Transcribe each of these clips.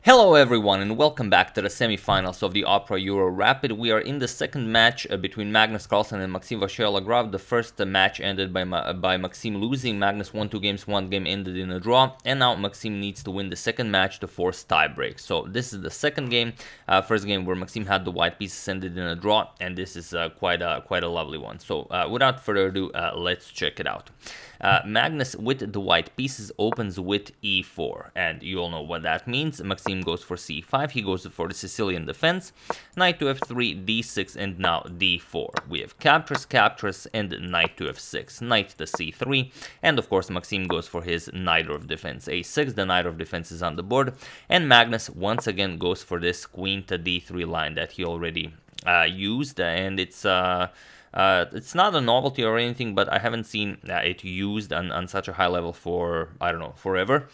Hello everyone and welcome back to the semifinals of the Opera Euro Rapid. We are in the second match between Magnus Carlsen and Maxime Vachier-Lagrave. The first match ended by Maxime losing. Magnus won 2 games, 1 game ended in a draw, and now Maxime needs to win the second match to force tiebreak. So this is the second game. First game where Maxime had the white pieces ended in a draw, and this is quite a lovely one. So without further ado, let's check it out. Magnus with the white pieces opens with e4, and you all know what that means. Maxime goes for c5, he goes for the Sicilian defense, knight to f3, d6, and now d4. We have captures, and knight to f6, knight to c3, and of course Maxime goes for his knight of defense, a6, the knight of defense is on the board, and Magnus once again goes for this queen to d3 line that he already used, and it's not a novelty or anything, but I haven't seen it used on such a high level for, I don't know, forever.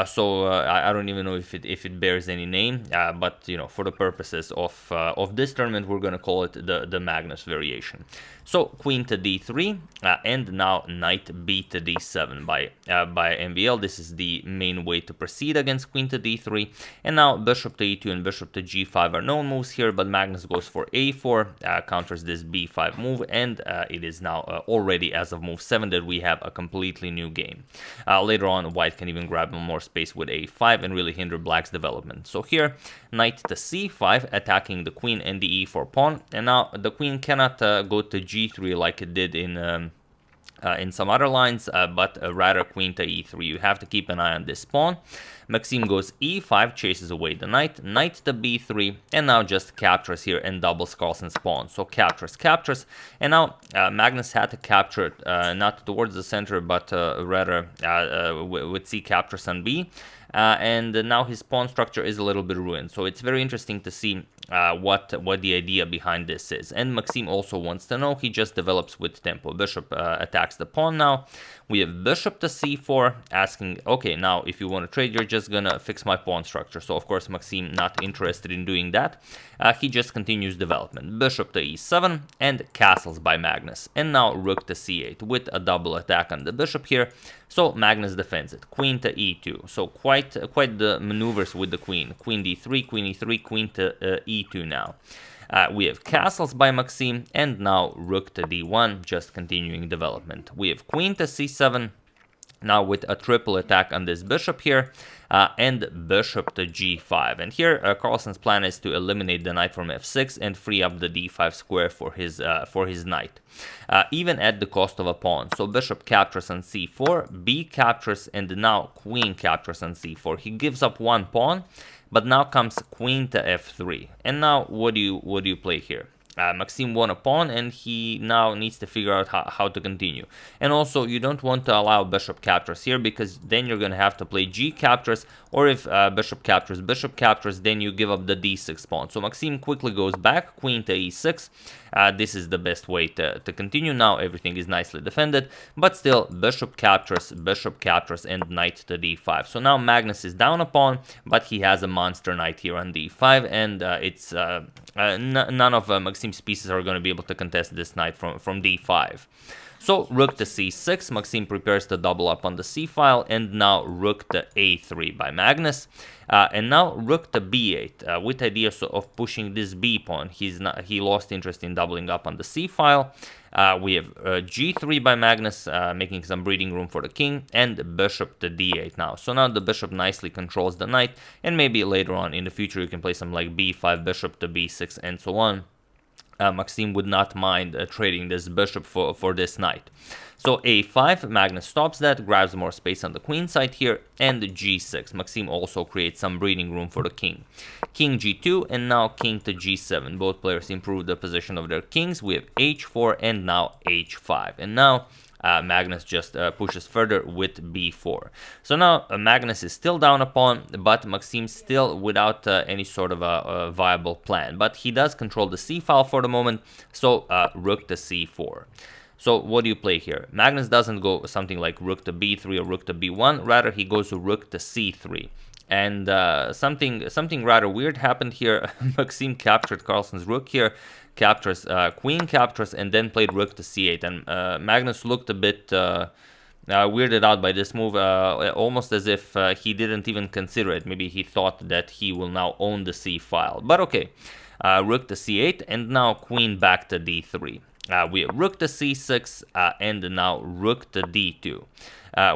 So I don't even know if it bears any name, but you know, for the purposes of this tournament, we're gonna call it the Magnus variation. So queen to d3, and now knight b to d7 by MVL. This is the main way to proceed against queen to d3, and now bishop to e2 and bishop to g5 are known moves here, but Magnus goes for a4, counters this b5 move, and it is now already as of move 7 that we have a completely new game. Later on, white can even grab more space with a5 and really hinder black's development. So here, knight to c5, attacking the queen and the e4 pawn, and now the queen cannot go to g3 like it did in some other lines, but rather queen to e3. You have to keep an eye on this pawn. Maxime goes e5, chases away the knight, knight to b3, and now just captures here and doubles Carlsen's pawn. So captures, and now Magnus had to capture it, not towards the center, but rather with c captures on b. And now his pawn structure is a little bit ruined. So it's very interesting to see what the idea behind this is. And Maxime also wants to know. He just develops with tempo. Bishop attacks the pawn now. We have bishop to c4, asking, okay, now if you want to trade, you're just gonna fix my pawn structure. So of course Maxime not interested in doing that. He just continues development. Bishop to e7 and castles by Magnus. And now rook to c8 with a double attack on the bishop here. So Magnus defends it. Queen to e2. So quite the maneuvers with the queen. Queen d3, queen e3, queen to e2 now. We have castles by Maxime, and now rook to d1, just continuing development. We have queen to c7, now with a triple attack on this bishop here, and bishop to g5. And here Carlsen's plan is to eliminate the knight from f6 and free up the d5 square for his knight, even at the cost of a pawn. So bishop captures on c4, b captures, and now queen captures on c4. He gives up one pawn, but now comes queen to f3. And now what do you play here? Maxime won a pawn, and he now needs to figure out how to continue. And also, you don't want to allow bishop captures here, because then you're going to have to play g captures, or if bishop captures, then you give up the d6 pawn. So Maxime quickly goes back, queen to e6. This is the best way to continue. Now everything is nicely defended, but still bishop captures, and knight to d5. So now Magnus is down a pawn, but he has a monster knight here on d5, and it's none of Maxime's pieces are going to be able to contest this knight from d5. So rook to c6, Maxime prepares to double up on the c file, and now rook to a3 by Magnus. And now rook to b8, with ideas of pushing this b pawn. He lost interest in doubling up on the c file. We have g3 by Magnus, making some breathing room for the king, and bishop to d8 now. So now the bishop nicely controls the knight, and maybe later on in the future you can play some like b5, bishop to b6, and so on. Maxime would not mind trading this bishop for this knight. So a5, Magnus stops that, grabs more space on the queen side here, and g6. Maxime also creates some breathing room for the king. King g2, and now king to g7. Both players improve the position of their kings. We have h4 and now h5. And now Magnus just pushes further with b4. So now Magnus is still down a pawn, but Maxime still without any sort of a viable plan. But he does control the c file for the moment, so rook to c4. So what do you play here? Magnus doesn't go something like rook to b3 or rook to b1, rather he goes to rook to c3. And something rather weird happened here. Maxime captured Carlsen's rook here, captures queen captures, and then played rook to c8. And Magnus looked a bit weirded out by this move, almost as if he didn't even consider it. Maybe he thought that he will now own the c file. But okay, rook to c8, and now queen back to d3. We have rook to c6, and now rook to d2.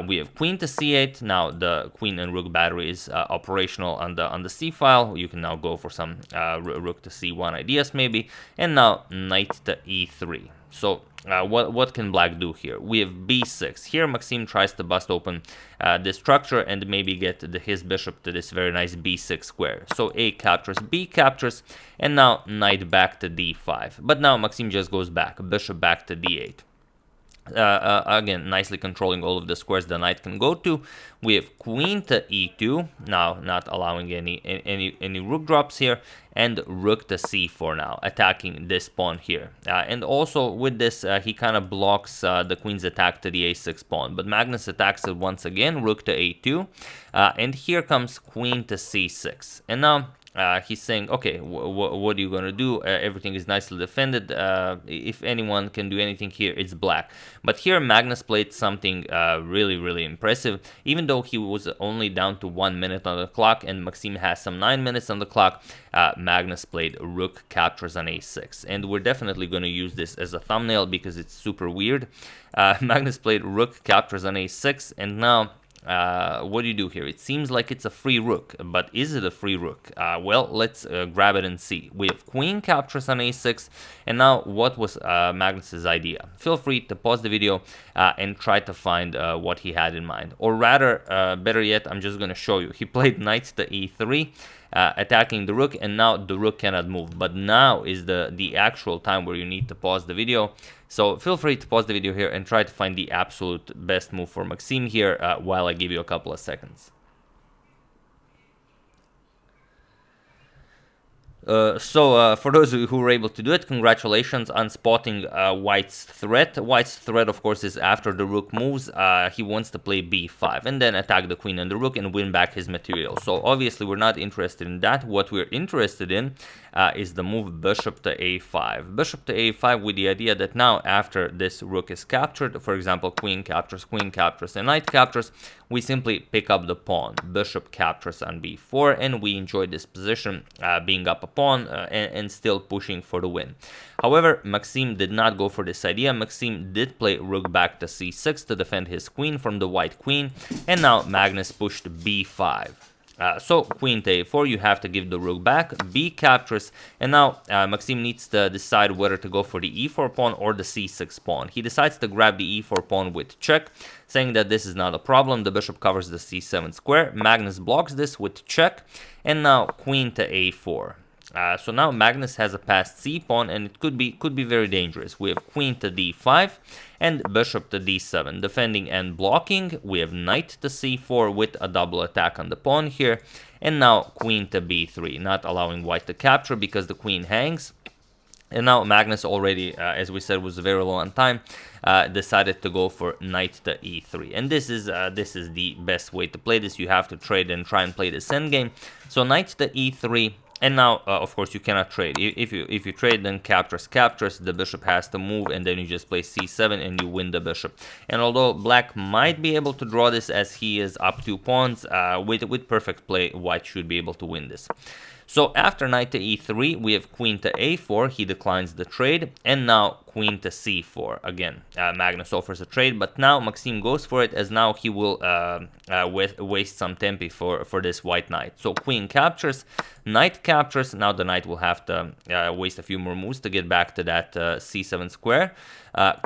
We have queen to c8. Now the queen and rook battery is operational on the c file. You can now go for some rook to c1 ideas maybe. And now knight to e3. So what can black do here? We have b6. Here Maxim tries to bust open this structure and maybe get his bishop to this very nice b6 square. So a captures, b captures, and now knight back to d5. But now Maxim just goes back, bishop back to d8. Again, nicely controlling all of the squares the knight can go to. We have queen to e2, now not allowing any rook drops here, and rook to c4 now, attacking this pawn here. And also with this, he kind of blocks the queen's attack to the a6 pawn, but Magnus attacks it once again, rook to a2, and here comes queen to c6. And now he's saying, okay, what are you going to do? Everything is nicely defended. If anyone can do anything here, it's black. But here Magnus played something really, really impressive. Even though he was only down to 1 minute on the clock and Maxim has some 9 minutes on the clock, Magnus played rook captures on a6. And we're definitely going to use this as a thumbnail because it's super weird. Magnus played rook captures on a6, and now what do you do here? It seems like it's a free rook, but is it a free rook? Well, let's grab it and see. We have queen captures on a6, and now what was Magnus's idea? Feel free to pause the video and try to find what he had in mind. Or rather, better yet, I'm just going to show you. He played knight to e3, attacking the rook, and now the rook cannot move. But now is the actual time where you need to pause the video. So feel free to pause the video here and try to find the absolute best move for Maxim here while I give you a couple of seconds. So for those of you who were able to do it, congratulations on spotting White's threat. White's threat, of course, is after the rook moves, he wants to play b5 and then attack the queen and the rook and win back his material. So obviously we're not interested in that. What we're interested in is the move bishop to a5. Bishop to a5 with the idea that now after this rook is captured, for example, queen captures, and knight captures, we simply pick up the pawn. Bishop captures on b4, and we enjoy this position, being up a pawn and still pushing for the win. However, Maxim did not go for this idea. Maxim did play rook back to c6 to defend his queen from the white queen, and now Magnus pushed b5. So queen to a4, you have to give the rook back, b captures, and now Maxim needs to decide whether to go for the e4 pawn or the c6 pawn. He decides to grab the e4 pawn with check, saying that this is not a problem. The bishop covers the c7 square. Magnus blocks this with check, and now queen to a4. So now Magnus has a passed c pawn, and it could be very dangerous. We have queen to d5 and bishop to d7, defending and blocking. We have knight to c4 with a double attack on the pawn here, and now queen to b3, not allowing white to capture because the queen hangs. And now Magnus already, as we said, was very low on time, decided to go for knight to e3. And this is the best way to play this. You have to trade and try and play this endgame. So knight to e3. And now, of course, you cannot trade. If you trade, then captures. The bishop has to move, and then you just play c7 and you win the bishop. And although black might be able to draw this as he is up 2 pawns, with perfect play, white should be able to win this. So after knight to e3, we have queen to a4. He declines the trade, and now queen to c4. Again, Magnus offers a trade, but now Maxim goes for it, as now he will waste some tempi for this white knight. So queen captures, knight captures. Now the knight will have to waste a few more moves to get back to that c7 square.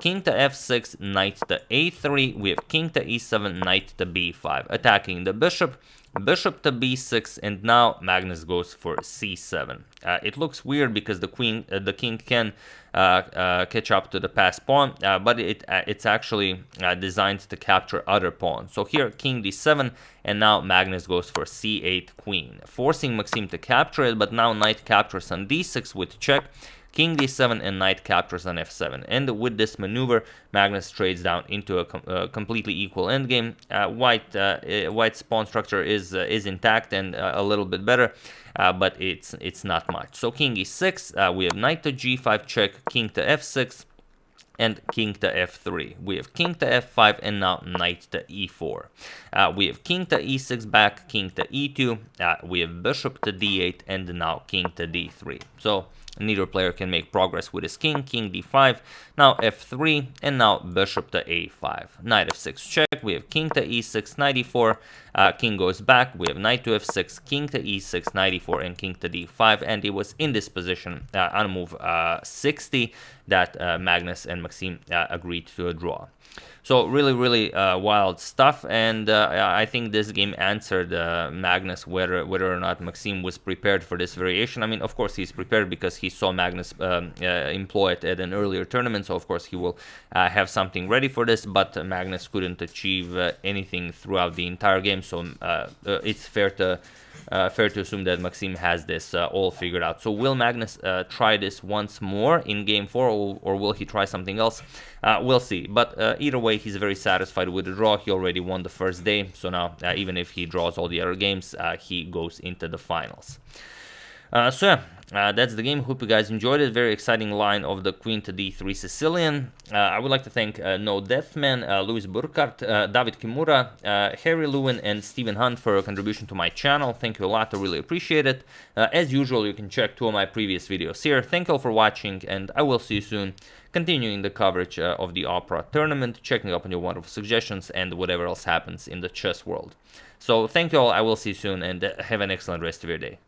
King to f6, knight to a3. We have king to e7, knight to b5, attacking the bishop. Bishop to b6, and now Magnus goes for c7. It looks weird because the king can catch up to the passed pawn, but it's actually designed to capture other pawns. So here king d7, and now Magnus goes for c8 queen, forcing Maxim to capture it. But now knight captures on d6 with check. King d7 and knight captures on f7. And with this maneuver, Magnus trades down into a completely equal endgame. White's pawn structure is intact and a little bit better, but it's not much. So king e6, we have knight to g5 check, king to f6. and king to f3. We have king to f5 and now knight to e4. We have king to e6 back, king to e2. We have bishop to d8 and now king to d3. So neither player can make progress with his king, king d5, now f3, and now bishop to a5. Knight f6 check, we have king to e6, knight e4, king goes back, we have knight to f6, king to e6, knight e4, and king to d5, and it was in this position on move 60 that Magnus and Maxime agreed to a draw. So really wild stuff, and I think this game answered Magnus whether or not Maxime was prepared for this variation. I mean, of course he's prepared because he saw Magnus employ it at an earlier tournament, so of course he will have something ready for this, but Magnus couldn't achieve anything throughout the entire game, so it's fair to assume that Maxime has this all figured out. So will Magnus try this once more in game 4, or will he try something else? We'll see. But either way, he's very satisfied with the draw. He already won the first day, so now even if he draws all the other games, he goes into the finals. So yeah, that's the game. Hope you guys enjoyed it. Very exciting line of the queen to d3 Sicilian. I would like to thank No Deathman, Louis Burkhardt, David Kimura, Harry Lewin, and Stephen Hunt for a contribution to my channel. Thank you a lot. I really appreciate it. As usual, you can check 2 of my previous videos here. Thank you all for watching, and I will see you soon, continuing the coverage of the Opera tournament, checking up on your wonderful suggestions, and whatever else happens in the chess world. So thank you all. I will see you soon, and have an excellent rest of your day.